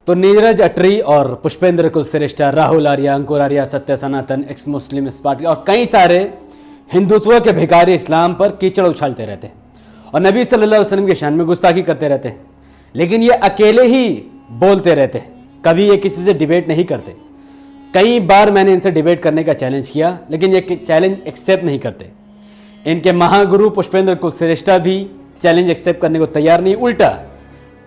तो नीरज अटरी और पुष्पेंद्र कुलश्रेष्ठा, राहुल आर्या, अंकुर आर्या, सत्य सनातन, एक्स मुस्लिम स्पार्टी और कई सारे हिंदुत्व के भिखारी इस्लाम पर कीचड़ उछालते रहते हैं और नबी सल्लल्लाहु अलैहि वसल्लम के शान में गुस्ताखी करते रहते हैं, लेकिन ये अकेले ही बोलते रहते हैं, कभी ये किसी से डिबेट नहीं करते। कई बार मैंने इनसे डिबेट करने का चैलेंज किया, लेकिन ये चैलेंज एक्सेप्ट नहीं करते। इनके महागुरु पुष्पेंद्र कुलश्रेष्ठा भी चैलेंज एक्सेप्ट करने को तैयार नहीं, उल्टा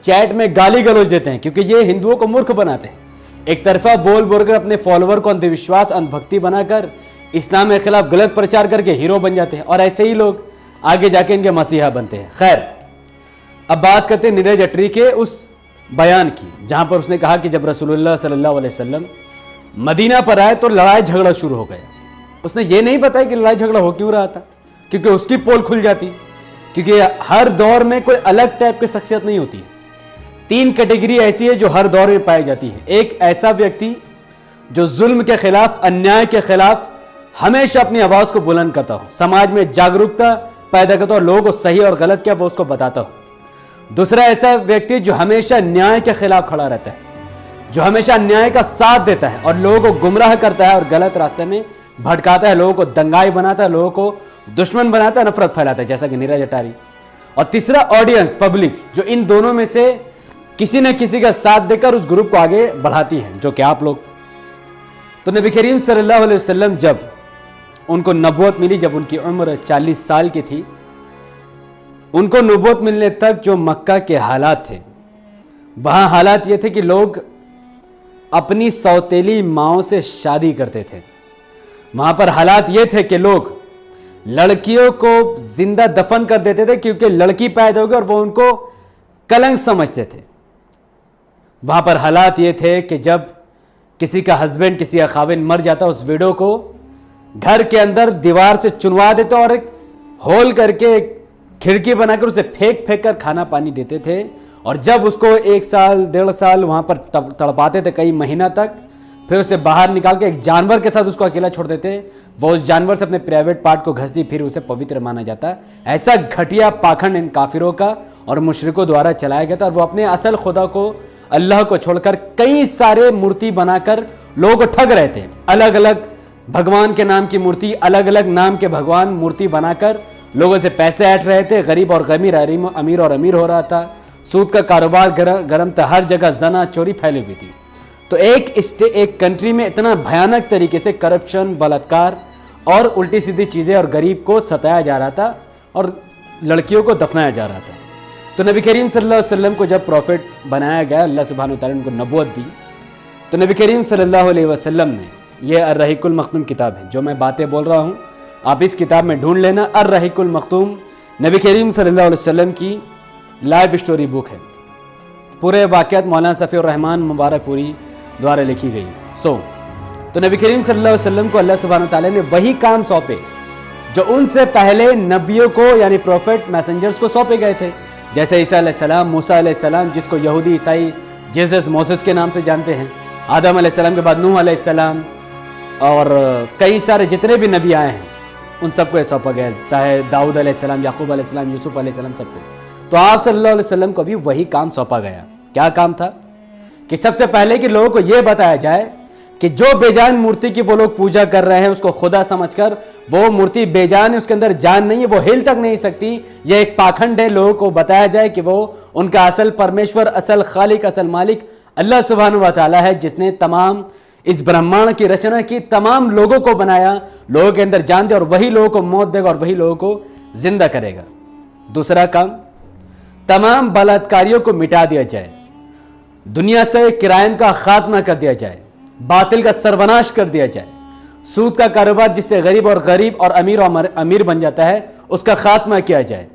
चैट में गाली गलौज देते हैं, क्योंकि ये हिंदुओं को मूर्ख बनाते हैं। एक तरफा बोल बोलकर अपने फॉलोअर को अंधविश्वास, अंधभक्ति बनाकर इस्लाम के खिलाफ गलत प्रचार करके हीरो बन जाते हैं और ऐसे ही लोग आगे जाके इनके मसीहा बनते हैं। खैर, अब बात करते हैं नीरज अटरी के उस बयान की जहां पर उसने कहा कि जब रसूलुल्लाह सल्लल्लाहु अलैहि वसल्लम मदीना पर आए तो लड़ाई झगड़ा शुरू हो गया। उसने ये नहीं बताया कि लड़ाई झगड़ा हो क्यों रहा था, क्योंकि उसकी पोल खुल जाती, क्योंकि हर दौर में कोई अलग टाइप की शख्सियत नहीं होती है। 3 कैटेगरी ऐसी है जो हर दौर में पाई जाती है। एक ऐसा व्यक्ति जो जुल्म के खिलाफ, अन्याय के खिलाफ हमेशा अपनी आवाज को बुलंद करता हो, समाज में जागरूकता पैदा करता हो, लोगों को सही और गलत क्या वो उसको बताता हो। दूसरा ऐसा व्यक्ति जो हमेशा न्याय के खिलाफ खड़ा रहता है, जो हमेशा न्याय का साथ देता है और लोगों को गुमराह करता है और गलत रास्ते में भटकाता है, लोगों को दंगाई बनाता है, लोगों को दुश्मन बनाता है, नफरत फैलाता है, जैसा कि नीरज अटारी। और तीसरा ऑडियंस, पब्लिक, जो इन दोनों में से किसी न किसी का साथ देकर उस ग्रुप को आगे बढ़ाती है, जो कि आप लोग। तो नबी करीम सल्लल्लाहु अलैहि वसल्लम जब उनको नबूवत मिली, जब उनकी उम्र 40 साल की थी, उनको नबूवत मिलने तक जो मक्का के हालात थे, वहां हालात ये थे कि लोग अपनी सौतेली माओं से शादी करते थे। वहां पर हालात ये थे कि लोग लड़कियों को जिंदा दफन कर देते थे, क्योंकि लड़की पैदा हो गई और वो उनको कलंक समझते थे। वहां पर हालात ये थे कि जब किसी का हस्बैंड, किसी का खाविन मर जाता, उस विडो को घर के अंदर दीवार से चुनवा देते और एक होल करके एक खिड़की बनाकर उसे फेंक फेंक कर खाना पानी देते थे। और जब उसको 1 साल 1.5 साल वहां पर तड़पाते थे, कई महीना तक, फिर उसे बाहर निकाल के एक जानवर के साथ उसको अकेला छोड़ देते, वो उस जानवर से अपने प्राइवेट पार्ट को घसती, फिर उसे पवित्र माना जाता। ऐसा घटिया पाखंड इन काफिरों का और मुशरिकों द्वारा चलाया गया था। और वो अपने असल खुदा को, अल्लाह को छोड़कर कई सारे मूर्ति बनाकर लोगों को ठग रहे थे। अलग अलग भगवान के नाम की मूर्ति, अलग अलग नाम के भगवान मूर्ति बनाकर लोगों से पैसे ऐंठ रहे थे। गरीब और गमीर, अमीर और अमीर हो रहा था। सूद का कारोबार गरम था, हर जगह जना चोरी फैली हुई थी। तो एक कंट्री में इतना भयानक तरीके से करप्शन, बलात्कार और उल्टी सीधी चीज़ें और गरीब को सताया जा रहा था और लड़कियों को दफनाया जा रहा था। तो नबी करीम सल्लल्लाहु अलैहि वसल्लम को जब प्रॉफिट बनाया गया, अल्लाह सुब्हानहू व तआला ने उनको नबूवत दी, तो नबी करीम सल्लल्लाहु अलैहि वसल्लम ने, ये अर्रहीकुल मख्तूम किताब है, जो मैं बातें बोल रहा हूँ आप इस किताब में ढूंढ लेना। अर्रहीकुल मख्तूम नबी करीम सल्लल्लाहु अलैहि वसल्लम की लाइव स्टोरी बुक है। पूरे वाक़यात मौलाना सफ़ीउर रहमान मुबारकपुरी द्वारा लिखी गई। तो नबी करीम सल्लल्लाहु अलैहि वसल्लम को अल्लाह सुब्हानहू व तआला ने वही काम सौंपे जो उनसे पहले नबियों को, यानी प्रॉफिट, मैसेंजर्स को सौंपे गए थे। जैसे ईसा अलैहिस्सलाम, मूसा अलैहिस्सलाम, जिसको यहूदी ईसाई जीसस, मोसेस के नाम से जानते हैं, आदम अलैहिस्सलाम के बाद नूह अलैहिस्सलाम, और कई सारे जितने भी नबी आए हैं उन सबको ये सौंपा गया है। दाऊद अलैहिस्सलाम, याकूब अलैहिस्सलाम, यूसुफ अलैहिस्सलाम, सबको। तो आप सल्लल्लाहु अलैहि वसल्लम को भी वही काम सौंपा गया। क्या काम था? कि सबसे पहले कि लोगों को यह बताया जाए कि जो बेजान मूर्ति की वो लोग पूजा कर रहे हैं, उसको खुदा समझकर, वो मूर्ति बेजान है, उसके अंदर जान नहीं है, वो हिल तक नहीं सकती, यह एक पाखंड है। लोगों को बताया जाए कि वो उनका असल परमेश्वर, असल खालिक, असल मालिक अल्लाह सुब्हानहू व तआला है, जिसने तमाम इस ब्रह्मांड की रचना की, तमाम लोगों को बनाया, लोगों के अंदर जान दे और वही लोगों को मौत देगा और वही लोगों को जिंदा करेगा। दूसरा काम, तमाम बलात्कारियों को मिटा दिया जाए, दुनिया से क्राइम का खात्मा कर दिया जाए, बातिल का सर्वनाश कर दिया जाए, सूद का कारोबार जिससे गरीब और अमीर बन जाता है उसका खात्मा किया जाए,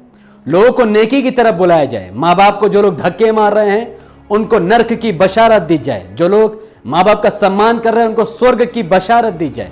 लोगों को नेकी की तरफ बुलाया जाए, माँ बाप को जो लोग धक्के मार रहे हैं उनको नर्क की बशारत दी जाए, जो लोग माँ बाप का सम्मान कर रहे हैं उनको स्वर्ग की बशारत दी जाए,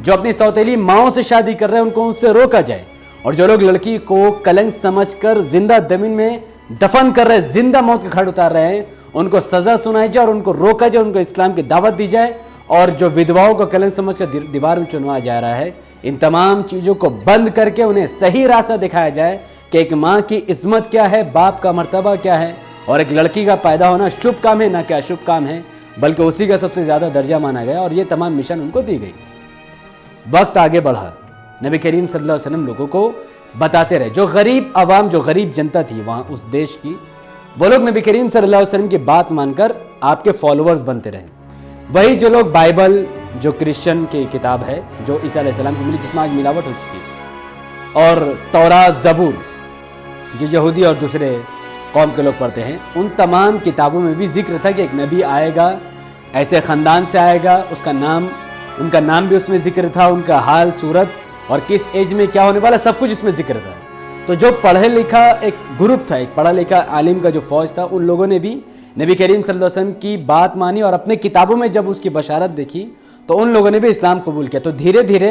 जो अपनी सौतेली माओं से शादी कर रहे हैं उनको उनसे रोका जाए, और जो लोग लड़की को कलंक समझकर जिंदा जमीन में दफन कर रहे हैं, जिंदा मौत के घाट उतार रहे हैं, उनको सजा सुनाई जाए और उनको रोका जाए, उनको इस्लाम की दावत दी जाए। और जो विधवाओं को कलंक समझकर दीवार में चुनवाया जा रहा है, इन तमाम चीज़ों को बंद करके उन्हें सही रास्ता दिखाया जाए कि एक माँ की इज्जत क्या है, बाप का मर्तबा क्या है, और एक लड़की का पैदा होना शुभ काम है, ना कि अशुभ काम है, बल्कि उसी का सबसे ज़्यादा दर्जा माना गया और ये तमाम मिशन उनको दी गई। वक्त आगे बढ़ा, नबी करीम सल्लल्लाहु अलैहि वसल्लम लोगों को बताते रहे। जो गरीब आवाम, जो गरीब जनता थी वहाँ उस देश की, वो लोग नबी करीम सल्लल्लाहु अलैहि वसल्लम की बात मानकर आपके फॉलोअर्स बनते रहे। वही जो लोग बाइबल, जो क्रिश्चियन की किताब है, जो ईसा अलैहिस्सलाम की मिली, जिसमें आज मिलावट हो चुकी है, और तौरात, ज़बूर, जो यहूदी और दूसरे कौम के लोग पढ़ते हैं, उन तमाम किताबों में भी जिक्र था कि एक नबी आएगा, ऐसे ख़ानदान से आएगा, उसका नाम, उनका नाम भी उसमें जिक्र था, उनका हाल, सूरत और किस एज में क्या होने वाला, सब कुछ उसमें जिक्र था। तो जो पढ़े लिखा एक ग्रुप था, एक पढ़ा लिखा आलिम का जो फौज था, उन लोगों ने भी नबी करीम सल्लल्लाहु अलैहि वसल्लम की बात मानी और अपने किताबों में जब उसकी बशारत देखी तो उन लोगों ने भी इस्लाम कबूल किया। तो धीरे धीरे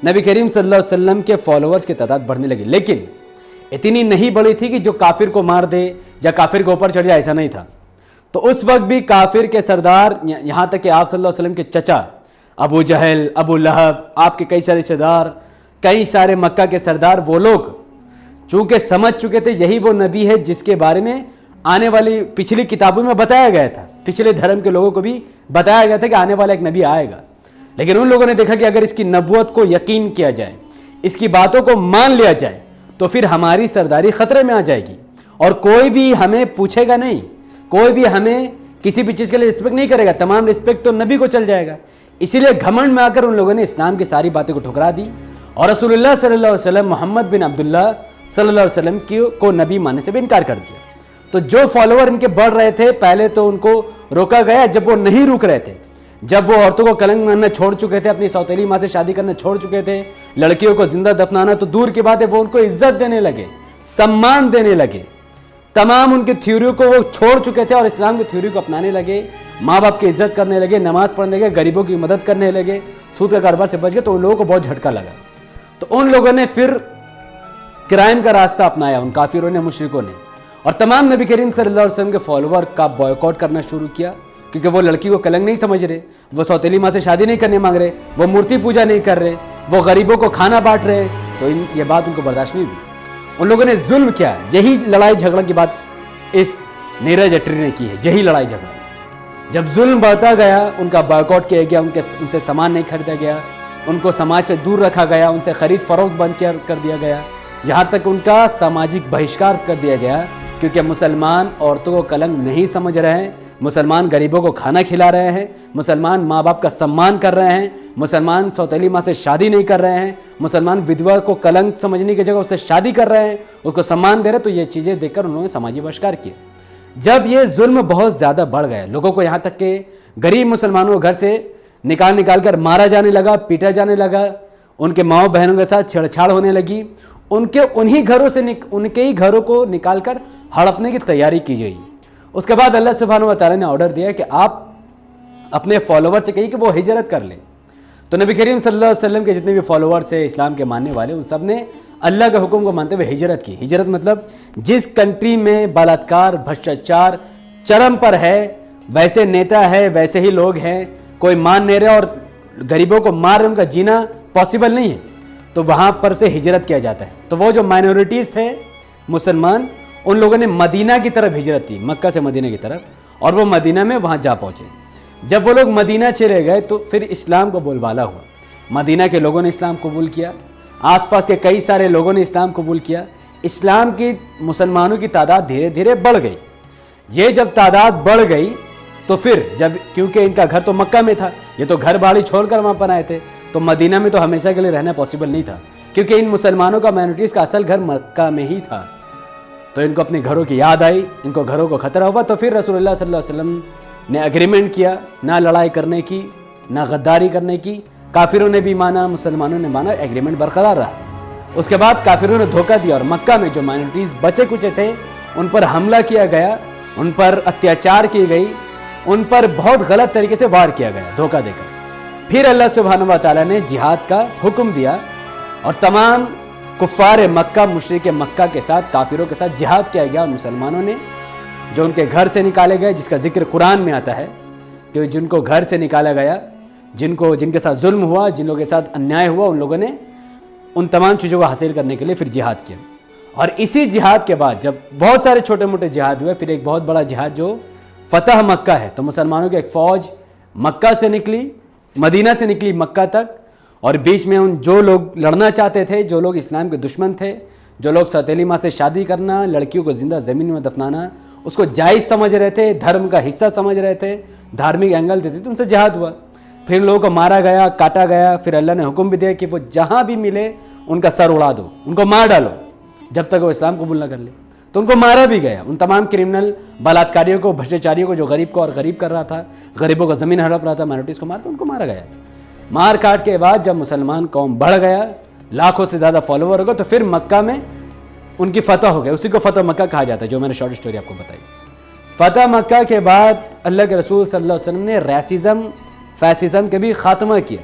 नबी करीम सल्लल्लाहु अलैहि वसल्लम के फॉलोअर्स की तादाद बढ़ने लगी, लेकिन इतनी नहीं बढ़ी थी कि जो काफिर को मार दे या काफिर के ऊपर चढ़ जाए, ऐसा नहीं था। तो उस वक्त भी काफिर के सरदार, यहाँ तक कि आप सल्लल्लाहु अलैहि वसल्लम के चचा अबू जहल, अबू लहब, आपके कई सारे रिश्तेदार, कई सारे मक्का के सरदार, वो लोग चूंकि समझ चुके थे यही वो नबी है जिसके बारे में आने वाली पिछली किताबों में बताया गया था, पिछले धर्म के लोगों को भी बताया गया था कि आने वाला एक नबी आएगा। लेकिन उन लोगों ने देखा कि अगर इसकी नबूवत को यकीन किया जाए, इसकी बातों को मान लिया जाए, तो फिर हमारी सरदारी खतरे में आ जाएगी और कोई भी हमें पूछेगा नहीं, कोई भी हमें किसी भी चीज़ के लिए रिस्पेक्ट नहीं करेगा, तमाम रिस्पेक्ट तो नबी को चल जाएगा। इसीलिए घमंड में आकर उन लोगों ने इस्लाम की सारी बातें को ठुकरा दी और रसूलुल्लाह सल्लल्लाहु अलैहि वसल्लम, मोहम्मद बिन अब्दुल्लाह सल्लल्लाहु अलैहि वसल्लम को नबी मानने से भी इनकार कर दिया। तो जो फॉलोअर इनके बढ़ रहे थे, पहले तो उनको रोका गया, जब वो नहीं रुक रहे थे, जब वो औरतों को कलंक मानना छोड़ चुके थे, अपनी सौतेली माँ से शादी करना छोड़ चुके थे, लड़कियों को जिंदा दफनाना तो दूर की बात है, वो उनको इज्जत देने लगे, सम्मान देने लगे, तमाम उनकी थ्योरी को वो छोड़ चुके थे और इस्लाम की थ्योरी को अपनाने लगे, माँ बाप की इज्जत करने लगे, नमाज पढ़ने लगे, गरीबों की मदद करने लगे, सूद का कारोबार से बच गए। तो उन लोगों को बहुत झटका लगा। तो उन लोगों ने फिर क्राइम का रास्ता अपनाया, उन काफिरों ने, मुशरिकों ने, और तमाम नबी करीम सल्लल्लाहु अलैहि वसल्लम के फॉलोअर का बॉयकॉट करना शुरू किया, क्योंकि वो लड़की को कलंक नहीं समझ रहे, वो सौतेली माँ से शादी नहीं करने मांग रहे, वो मूर्ति पूजा नहीं कर रहे, वो गरीबों को खाना बांट रहे। तो ये बात उनको बर्दाश्त नहीं हुई। उन लोगों ने जुल्म किया। यही लड़ाई झगड़ा की बात इस नीरज अटरी ने की है, यही लड़ाई झगड़ा। जब जुल्म बढ़ता गया, उनका बॉयकॉट किया गया, उनसे सामान नहीं खरीदा गया, उनको समाज से दूर रखा गया, उनसे खरीद फरोख्त बंद कर दिया गया, यहाँ तक उनका सामाजिक बहिष्कार कर दिया गया, क्योंकि मुसलमान औरतों को कलंक नहीं समझ रहे हैं, मुसलमान गरीबों को खाना खिला रहे हैं, मुसलमान माँ बाप का सम्मान कर रहे हैं, मुसलमान सौतेली माँ से शादी नहीं कर रहे हैं, मुसलमान विधवा को कलंक समझने की जगह उससे शादी कर रहे हैं, उसको सम्मान दे रहे हैं। तो ये चीज़ें देखकर उन्होंने समाजी बहिष्कार किया। जब ये जुल्म बहुत ज़्यादा बढ़ गया, लोगों को, यहाँ तक के गरीब मुसलमानों को घर से निकाल कर मारा जाने लगा, पीटा जाने लगा, उनके माओ बहनों के साथ छेड़छाड़ होने लगी, उनके ही घरों को निकाल कर हड़पने की तैयारी की गई। उसके बाद अल्लाह सुब्हानहू व तआला ने ऑर्डर दिया कि आप अपने फॉलोवर से कहिए कि वो हिजरत कर लें। तो नबी करीम सल्लल्लाहु अलैहि वसल्लम के जितने भी फॉलोवर्स हैं, इस्लाम के मानने वाले, उन सब ने अल्लाह के हुक्म को मानते हुए हिजरत की। हिजरत मतलब जिस कंट्री में बलात्कार, भ्रष्टाचार चरम पर है, वैसे नेता है, वैसे ही लोग हैं, कोई मान नहीं रहे और गरीबों को मार रहे, उनका जीना पॉसिबल नहीं है, तो वहाँ पर से हिजरत किया जाता है। तो वो जो माइनॉरिटीज़ थे मुसलमान, उन लोगों ने मदीना की तरफ हिजरत की, मक्का से मदीना की तरफ, और वो मदीना में वहाँ जा पहुँचे। जब वो लोग मदीना चले गए तो फिर इस्लाम को बोलबाला हुआ। मदीना के लोगों ने इस्लाम कबूल किया, आसपास के कई सारे लोगों ने इस्लाम कबूल किया। इस्लाम की मुसलमानों की तादाद धीरे धीरे बढ़ गई। ये जब तादाद बढ़ गई तो फिर जब, क्योंकि इनका घर तो मक्का में था, ये तो घर बाड़ी छोड़कर वहाँ पर आए थे, तो मदीना में तो हमेशा के लिए रहना पॉसिबल नहीं था, क्योंकि इन मुसलमानों का, माइनॉरिटीज़ का असल घर मक्का में ही था। तो इनको अपने घरों की याद आई, इनको घरों को खतरा हुआ। तो फिर रसूलुल्लाह सल्लल्लाहु अलैहि वसल्लम ने एग्रीमेंट किया, ना लड़ाई करने की, ना गद्दारी करने की। काफिरों ने भी माना, मुसलमानों ने माना, एग्रीमेंट बरकरार रहा। उसके बाद काफिरों ने धोखा दिया और मक्का में जो माइनॉरिटीज़ बचे कुचे थे उन पर हमला किया गया, उन पर अत्याचार की गई, उन पर बहुत गलत तरीके से वार किया गया धोखा देकर। फिर अल्लाह सुब्हानहू व तआला ने जिहाद का हुक्म दिया और तमाम कुफ्फार मक्का, मुशरिक मक्का के साथ, काफिरों के साथ जिहाद किया गया। और मुसलमानों ने जो उनके घर से निकाले गए, जिसका जिक्र कुरान में आता है कि जिनको घर से निकाला गया, जिनके साथ जुल्म हुआ, जिन लोगों के साथ अन्याय हुआ, उन लोगों ने उन तमाम चीज़ों को हासिल करने के लिए फिर जिहाद किया। और इसी जिहाद के बाद जब बहुत सारे छोटे मोटे जिहाद हुए, फिर एक बहुत बड़ा जिहाद जो फतह मक्का है, तो मुसलमानों की एक फ़ौज मक्का से निकली, मदीना से निकली मक्का तक, और बीच में उन जो लोग लड़ना चाहते थे, जो लोग इस्लाम के दुश्मन थे, जो लोग सौतेली माँ से शादी करना, लड़कियों को जिंदा ज़मीन में दफनाना, उसको जायज़ समझ रहे थे, धर्म का हिस्सा समझ रहे थे, धार्मिक एंगल देते थे, तो उनसे जिहाद हुआ। फिर लोगों को मारा गया, काटा गया। फिर अल्लाह ने हुक्म भी दिया कि वो जहाँ भी मिले उनका सर उड़ा दो, उनको मार डालो, जब तक वो इस्लाम कबूल ना कर ले। तो उनको मारा भी गया। उन तमाम क्रिमिनल बलात्कारियों को, भ्रष्टाचारियों को, जो गरीब को और गरीब कर रहा था, गरीबों को ज़मीन हड़प रहा था, माइनॉरिटीज़ को मारता, उनको मारा गया। मार काट के बाद जब मुसलमान कौम बढ़ गया, लाखों से ज़्यादा फॉलोवर हो गए, तो फिर मक्का में उनकी फतह हो गई। उसी को फतह मक्का कहा जाता है, जो मैंने शॉर्ट स्टोरी आपको बताई। फतह मक्का के बाद अल्लाह के रसूल सल्लल्लाहु अलैहि वसल्लम ने रैसिज़म, फैसिज़म के भी खात्मा किया।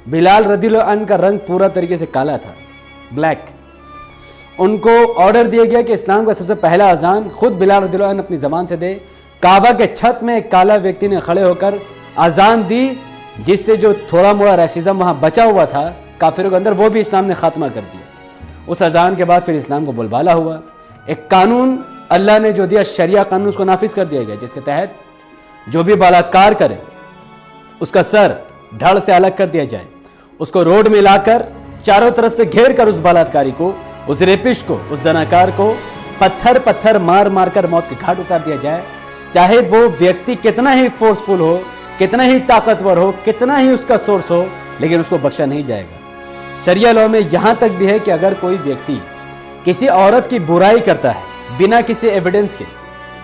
बिलाल रदियल्लाहु अन्हु का रंग पूरा तरीके से काला था, ब्लैक। उनको ऑर्डर दिया गया कि इस्लाम का सबसे पहला अजान खुद बिलाल रदियल्लाहु अन्हु अपनी ज़बान से दे। काबा के छत में एक काला व्यक्ति ने खड़े होकर अजान दी, जिससे जो थोड़ा मोड़ा रैसिज़म वहाँ बचा हुआ था काफिरों के अंदर, वो भी इस्लाम ने खात्मा कर दिया। उस अजान के बाद फिर इस्लाम को बोलबाला हुआ। एक कानून अल्लाह ने जो दिया, शरिया कानून, उसको नाफिज कर दिया गया, जिसके तहत जो भी बलात्कार करे उसका सर धड़ से अलग कर दिया जाए, उसको रोड में लाकर चारों तरफ से घेर कर उस बलात्कारी को, उस रेपिस्ट को, उस जनाकार को पत्थर पत्थर मार मार कर मौत के घाट उतार दिया जाए। चाहे वो व्यक्ति कितना ही फोर्सफुल हो, कितना ही ताकतवर हो, कितना ही उसका सोर्स हो, लेकिन उसको बख्शा नहीं जाएगा। शरिया लॉ में यहां तक भी है कि अगर कोई व्यक्ति किसी औरत की बुराई करता है बिना किसी एविडेंस के,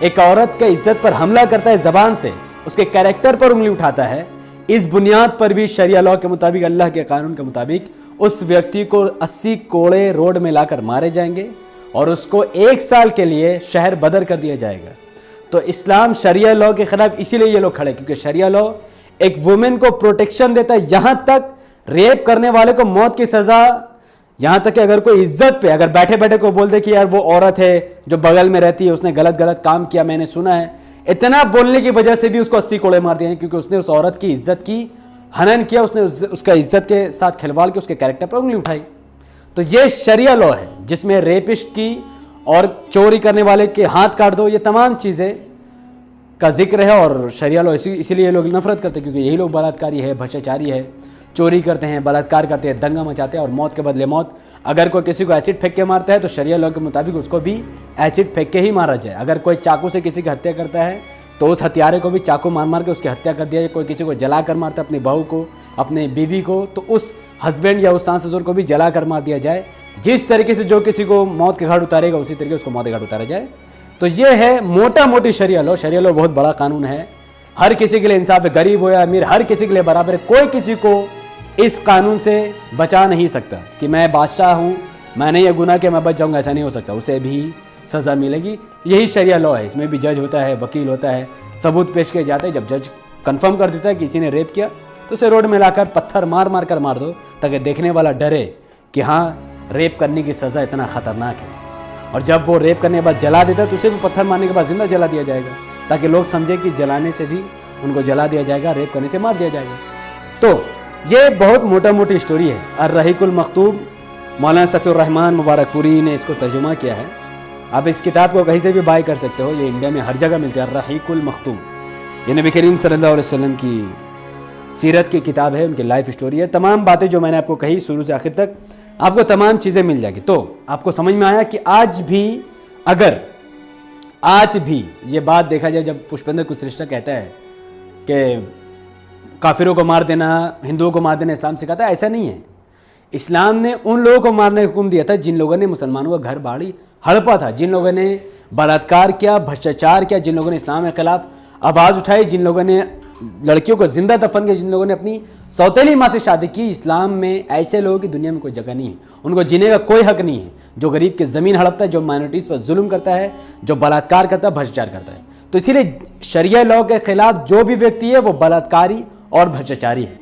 एक औरत के इज्जत पर हमला करता है जबान से, उसके कैरेक्टर पर उंगली उठाता है, इस बुनियाद पर भी शरिया लॉ के मुताबिक, अल्लाह के कानून के मुताबिक, उस व्यक्ति को 80 कोड़े रोड में लाकर मारे जाएंगे और उसको 1 साल के लिए शहर बदर कर दिया जाएगा। तो इस्लाम शरिया लॉ के खिलाफ इसीलिए ये लोग खड़े, क्योंकि शरिया लॉ एक वुमेन को प्रोटेक्शन देता है। यहां तक रेप करने वाले को मौत की सजा, यहां तक कि अगर कोई इज्जत पे, अगर बैठे बैठे को बोल दे कि यार वो औरत है जो बगल में रहती है, उसने गलत गलत काम किया, मैंने सुना है, इतना बोलने की वजह से भी उसको 80 कोड़े मार दिए हैं, क्योंकि उसने उस औरत की इज्जत की हनन किया, उसने उसका इज्जत के साथ खिलवाड़ के उसके कैरेक्टर पर उंगली उठाई। तो ये शरिया लॉ है, जिसमें रेपिस्ट की और चोरी करने वाले के हाथ काट दो, ये तमाम चीज़ें का जिक्र है। और शरिया लॉ इसीलिए ये लोग नफरत करते हैं, क्योंकि यही लोग बलात्कारी है, भ्रष्टाचारी है, चोरी करते हैं, बलात्कार करते हैं, दंगा मचाते हैं और मौत के बदले मौत। अगर कोई किसी को एसिड फेंक के मारता है तो शरिया लॉ के मुताबिक उसको भी एसिड फेंक के ही मारा जाए। अगर कोई चाकू से किसी की हत्या करता है तो उस हत्यारे को भी चाकू मार मार के उसकी हत्या कर दिया जाए। कोई किसी को जला कर मारता है, अपनी बहू को, अपने बीवी को, तो उस हस्बैंड या उस सास ससुर को भी जला कर मार दिया जाए। जिस तरीके से जो किसी को मौत के घाट उतारेगा उसी तरीके उसको मौत के घाट उतारा जाए। तो ये है मोटा मोटी शरिया लॉ। शरिया लॉ बहुत बड़ा कानून है, हर किसी के लिए इंसाफ है, गरीब हो या अमीर, हर किसी के लिए बराबर है। कोई किसी को इस कानून से बचा नहीं सकता कि मैं बादशाह हूँ, मैंने ये गुनाह किया, मैं बच जाऊँगा, ऐसा नहीं हो सकता, उसे भी सज़ा मिलेगी। यही शरिया लॉ है। इसमें भी जज होता है, वकील होता है, सबूत पेश किए जाते हैं। जब जज कंफर्म कर देता है कि किसी ने रेप किया तो उसे रोड में लाकर पत्थर मार मार कर मार दो, ताकि देखने वाला डरे कि हाँ, रेप करने की सज़ा इतना ख़तरनाक है। और जब वो रेप करने के बाद जला देता है तो उसे भी पत्थर मारने के बाद जिंदा जला दिया जाएगा, ताकि लोग समझे कि जलाने से भी उनको जला दिया जाएगा, रेप करने से मार दिया जाएगा। तो ये बहुत मोटा मोटी स्टोरी है। अर्रहीकुल मखतूम, मौलाना सफ़ीउर रहमान मुबारकपुरी ने इसको तर्जुमा किया है। आप इस किताब को कहीं से भी बाय कर सकते हो, ये इंडिया में हर जगह मिलती है। अर्रहीकुल मखतूम ये नबी करीम सल्लल्लाहु अलैहि वसल्लम की सीरत की किताब है, उनकी लाइफ स्टोरी है। तमाम बातें जो मैंने आपको कही शुरू से आखिर तक, आपको तमाम चीज़ें मिल जाएगी। तो आपको समझ में आया कि आज भी ये बात देखा जाए, जब पुष्पेंद्र कुशरेष्ठा कहता है कि काफिरों को मार देना, हिंदुओं को मार देना इस्लाम सिखाता है, ऐसा नहीं है। इस्लाम ने उन लोगों को मारने का हुक्म दिया था जिन लोगों ने मुसलमानों का घर बाड़ी हड़पा था, जिन लोगों ने बलात्कार किया, भ्रष्टाचार किया, जिन लोगों ने इस्लाम के खिलाफ आवाज़ उठाई, जिन लोगों ने लड़कियों को जिंदा दफन किया, जिन लोगों ने अपनी सौतेली माँ से शादी की। इस्लाम में ऐसे लोगों की दुनिया में कोई जगह नहीं है, उनको जीने का कोई हक नहीं है। जो गरीब की ज़मीन हड़पता है, जो माइनॉरिटीज़ पर जुल्म करता है, जो बलात्कार करता है, भ्रष्टाचार करता है। तो इसीलिए शरिया लॉ के खिलाफ जो भी व्यक्ति है वो बलात्कारी और भ्रष्टाचारी है।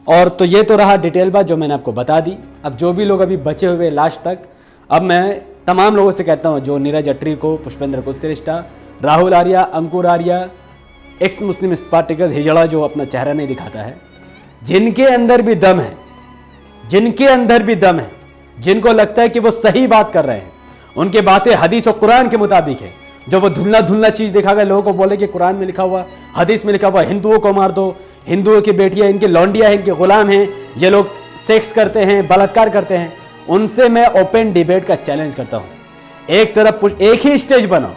और तो ये तो रहा डिटेल बात जो मैंने आपको बता दी। अब जो भी लोग अभी बचे हुए लास्ट तक, अब मैं तमाम लोगों से कहता हूँ, जो नीरज अट्री को, पुष्पेंद्र कुशरेष्ठा, राहुल आर्या, अंकुर आर्या, एक्स मुस्लिम स्पार्टिकस हिजड़ा जो अपना चेहरा नहीं दिखाता है, जिनके अंदर भी दम है, जिनको लगता है कि वो सही बात कर रहे हैं, उनकी बातें हदीस और कुरान के मुताबिक है। जो वो धुलना धुलना चीज दिखाकर लोगों को बोले कि कुरान में लिखा हुआ, हदीस में लिखा हुआ, हिंदुओं को मार दो, हिंदुओं की बेटियां इनकी लौंडियां हैं, इनके गुलाम हैं, ये लोग सेक्स करते हैं, बलात्कार करते हैं, उनसे मैं ओपन डिबेट का चैलेंज करता हूं। एक तरफ एक ही स्टेज बनाओ,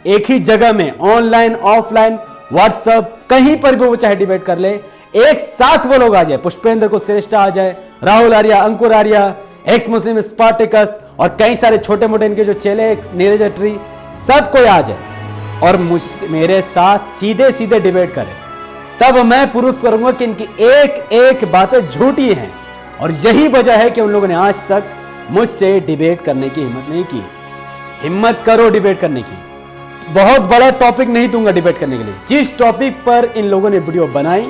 एक ही जगह में, ऑनलाइन ऑफलाइन व्हाट्सएप कहीं पर भी वो चाहे डिबेट कर ले, एक साथ वो लोग आ जाए, पुष्पेंद्र कुलश्रेष्ठ आ जाए, राहुल आर्या, अंकुर आर्या, एक्स मुस्लिम स्पार्टिकस और कई सारे छोटे मोटे इनके जो चेले, नीरज अट्री, सब कोई आ जाए और मेरे साथ सीधे सीधे डिबेट करे, तब मैं प्रूफ करूंगा कि इनकी एक एक बातें झूठी हैं। और यही वजह है कि उन लोगों ने आज तक मुझसे डिबेट करने की हिम्मत नहीं की। हिम्मत करो डिबेट करने की। बहुत बड़ा टॉपिक नहीं दूंगा डिबेट करने के लिए। जिस टॉपिक पर इन लोगों ने वीडियो बनाई,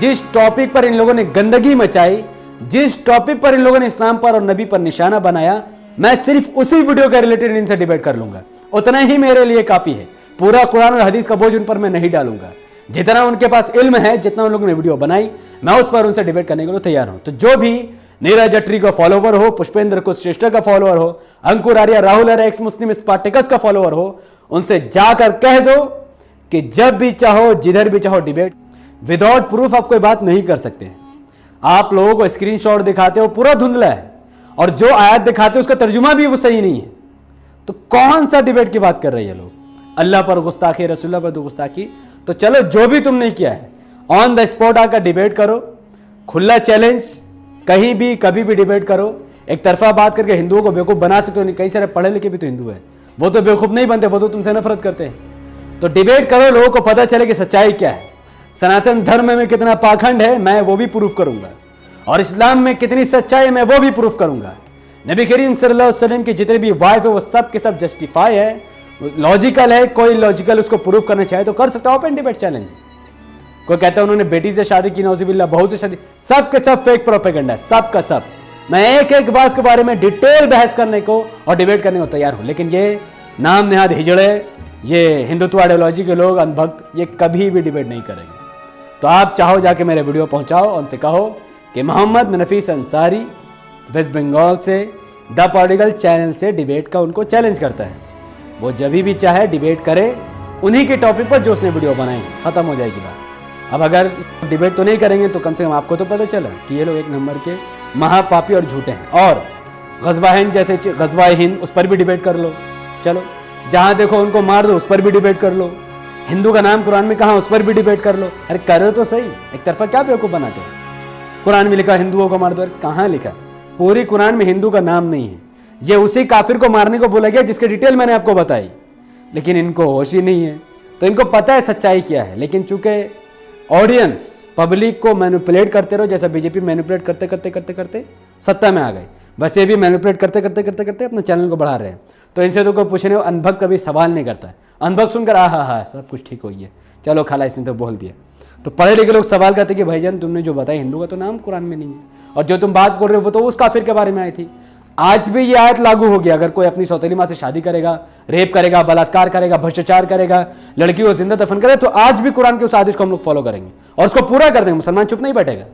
जिस टॉपिक पर इन लोगों ने गंदगी मचाई, जिस टॉपिक पर इन लोगों ने इस्लाम पर और नबी पर निशाना बनाया, मैं सिर्फ उसी वीडियो के रिलेटेड इनसे डिबेट कर लूंगा। उतना ही मेरे लिए काफी है। पूरा कुरान और हदीस का बोझ उन पर मैं नहीं डालूंगा। जितना उनके पास इल्म है, जितना उन लोगों ने वीडियो बनाई, मैं उस पर उनसे डिबेट करने के लिए तैयार हूं। तो जो भी नीरज अट्री का फॉलोवर हो, पुष्पेंद्र कुलश्रेष्ठ का फॉलोवर हो, Ankur Arya, Rahul Arya, ex Muslim Spartacus का फॉलोवर हो, उनसे जाकर कह दो कि जब भी चाहो, जिधर भी चाहो डिबेट। विदाउट प्रूफ आप कोई बात नहीं कर सकते। आप लोगों को स्क्रीनशॉट दिखाते हो, पूरा धुंधला है, और जो आयत दिखाते हो उसका तर्जुमा भी वो सही नहीं है। तो कौन सा डिबेट की बात कर रहे हैं लोग? अल्लाह पर गुस्ताखी, रसूलुल्लाह पर गुस्ताखी। तो चलो, जो भी तुमने किया है, ऑन द स्पॉट आकर डिबेट करो, खुला चैलेंज, कहीं भी कभी भी डिबेट करो। एक तरफा बात करके हिंदुओं को बेवकूफ बना सकते हो। कई सारे पढ़े लिखे भी तो हिंदू है, वो तो बेवकूफ नहीं बनते, वो तो तुमसे नफरत करते हैं। तो डिबेट करो, लोगों को पता चले कि सच्चाई क्या है, सनातन धर्म में कितना पाखंड है, मैं वो भी प्रूफ करूंगा, और इस्लाम में कितनी सच्चाई है, मैं वो भी प्रूफ करूंगा। नबी करीम सल्लल्लाहु अलैहि वसल्लम की जितने भी वाइफ है वो सब के सब जस्टिफाई है, लॉजिकल है। कोई लॉजिकल उसको प्रूफ करना चाहे तो कर सकता है, ओपन डिबेट चैलेंज। कोई कहता है उन्होंने बेटी से शादी की, नौजुबिल्लाह, बहू से शादी, सब के सब फेक प्रोपेगेंडा है, सब का सब। मैं एक एक वाइफ के बारे में डिटेल बहस करने को और डिबेट करने को तैयार हूं। लेकिन ये नाम नेहाद हिजड़े, ये हिंदुत्व आइडियोलॉजी के लोग, अंधभक्त, ये कभी भी डिबेट नहीं करेंगे। तो आप चाहो जाके मेरे वीडियो पहुंचाओ, उनसे कहो कि मोहम्मद नफीस अंसारी वेस्ट बंगाल से द पॉलिटिकल चैनल से डिबेट का उनको चैलेंज करता है। वो जब भी चाहे डिबेट करे, उन्हीं के टॉपिक पर जो उसने वीडियो बनाई, खत्म हो जाएगी बात। अब अगर डिबेट तो नहीं करेंगे तो कम से कम आपको तो पता चला कि ये लोग एक नंबर के महापापी और झूठे हैं। और गज़वा हिंद जैसे गज़वा हिंद, उस पर भी डिबेट कर लो। चलो, जहां देखो उनको मार दो, उस पर भी डिबेट कर लो। हिंदू का नाम कुरान में कहाँ, उस पर भी डिबेट कर लो। अरे करो तो सही, एक तरफा क्या बेवकूफ बनाते हो? कुरान में लिखा हिंदुओं को मार दो, कहाँ लिखा? पूरी कुरान में हिंदू का नाम नहीं है। ये उसी काफिर को मारने को बोला गया जिसके डिटेल मैंने आपको बताई, लेकिन इनको होश ही नहीं है। तो इनको पता है सच्चाई क्या है, लेकिन चूंकि ऑडियंस, पब्लिक को मैनिपुलेट करते रहो, जैसा बीजेपी मैनिपुलेट करते करते करते करते सत्ता में आ गए, बस ये भी मैनिपुलेट करते करते करते करते अपने चैनल को बढ़ा रहे हैं। तो इनसे तो कोई पूछने, अनभक्त कभी सवाल नहीं करता है। अनभक्त सुनकर हा सब कुछ ठीक हो गया, चलो खाला इसने तो बोल दिया। तो पढ़े लिखे लोग सवाल करते कि भाईजान तुमने जो बताया हिंदू का तो नाम कुरान में नहीं है, और जो तुम बात बोल रहे हो वो तो उस काफिर के बारे में आई थी। आज भी ये आयत लागू हो गया, अगर कोई अपनी सौतेली माँ से शादी करेगा, रेप करेगा, बलात्कार करेगा, भ्रष्टाचार करेगा, लड़की को जिंदा दफन करे, तो आज भी कुरान के उस आदेश को हम लोग फॉलो करेंगे और उसको पूरा कर देंगे। मुसलमान चुप नहीं बैठेगा।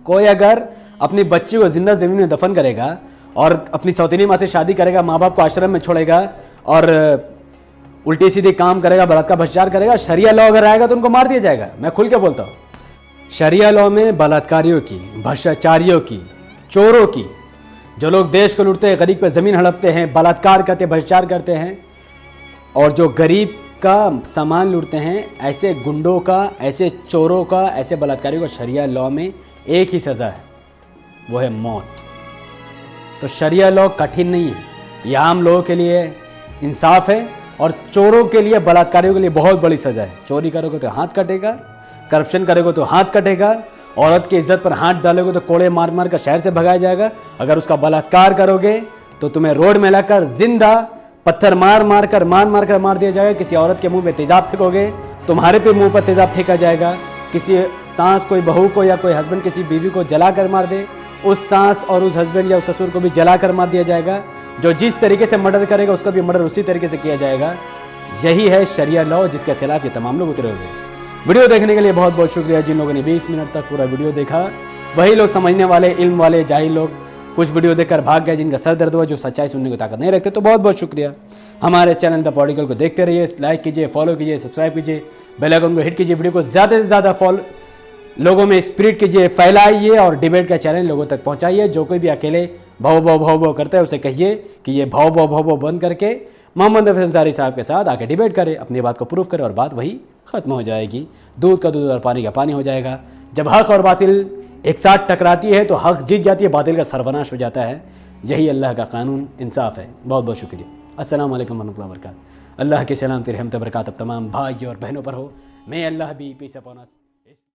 कोई अगर अपनी बच्ची को जिंदा जमीन में दफन करेगा और अपनी सौतेली माँ से शादी करेगा, माँ बाप को आश्रम में छोड़ेगा और उल्टी सीधी काम करेगा, बलात्कार भ्रष्टाचार करेगा, शरिया लॉ अगर आएगा तो उनको मार दिया जाएगा। मैं खुल के बोलता हूँ, शरिया लॉ में बलात्कारियों की, भ्रष्टाचारियों की, चोरों की, जो लोग देश को लूटते हैं, गरीब पे ज़मीन हड़पते हैं, बलात्कार करते हैं, भ्रष्टाचार करते हैं, और जो गरीब का सामान लूटते हैं, ऐसे गुंडों का, ऐसे चोरों का, ऐसे बलात्कारियों का शरिया लॉ में एक ही सज़ा है, वो है मौत। तो शरिया लॉ कठिन नहीं है, यह आम लोगों के लिए इंसाफ है, और चोरों के लिए, बलात्कारियों के लिए बहुत बड़ी सज़ा है। चोरी करोगे तो हाथ कटेगा, करप्शन करोगे तो हाथ कटेगा, औरत की इज्जत पर हाथ डालोगे तो कोड़े मार मार कर शहर से भगाया जाएगा, अगर उसका बलात्कार करोगे तो तुम्हें रोड में लाकर जिंदा पत्थर मार मार कर मार दिया जाएगा, किसी औरत के मुंह पे तेजाब फेंकोगे, तुम्हारे पे मुंह पर तेजाब फेंका जाएगा, किसी सास, कोई बहू को या कोई हस्बैंड किसी बीवी को जला कर मार दे, उस सास और उस हस्बैंड या उस ससुर को भी जला कर मार दिया जाएगा। जो जिस तरीके से मर्डर करेगा उसका भी मर्डर उसी तरीके से किया जाएगा। यही है शरिया लॉ, जिसके खिलाफ ये तमाम लोग उतरे हुए। वीडियो देखने के लिए बहुत बहुत शुक्रिया। जिन लोगों ने 20 मिनट तक पूरा वीडियो देखा, वही लोग समझने वाले, इल्म वाले, जाहिल लोग कुछ वीडियो देखकर भाग गए जिनका सर दर्द हुआ, जो सच्चाई सुनने की ताकत नहीं रखते, तो बहुत बहुत शुक्रिया। हमारे चैनल द पॉलिटिकल को देखते रहिए, लाइक कीजिए, फॉलो कीजिए, सब्सक्राइब कीजिए, बेल आइकन को हिट कीजिए, वीडियो को ज़्यादा से ज़्यादा लोगों में स्प्रेड कीजिए, फैलाइए और डिबेट का चैलेंज लोगों तक पहुंचाइए। जो कोई भी अकेले भाव भाव करता है उसे कहिए कि ये भाव बंद करके मोहम्मद हफीज अंसारी साहब के साथ आके डिबेट करे, अपनी बात को प्रूफ करे और बात वही खत्म हो जाएगी। दूध का दूध और पानी का पानी हो जाएगा। जब हक और बातिल एक साथ टकराती है तो हक जीत जाती है, बातिल का सर्वनाश हो जाता है। यही अल्लाह का कानून इंसाफ है। बहुत बहुत शुक्रिया। अस्सलाम वालेकुम वरहमतुल्लाहि वबरकातुहू। अल्लाह के सलाम रहमत बरकत अब तमाम भाई और बहनों पर हो। मे अल्लाह बी पीस अपॉन अस।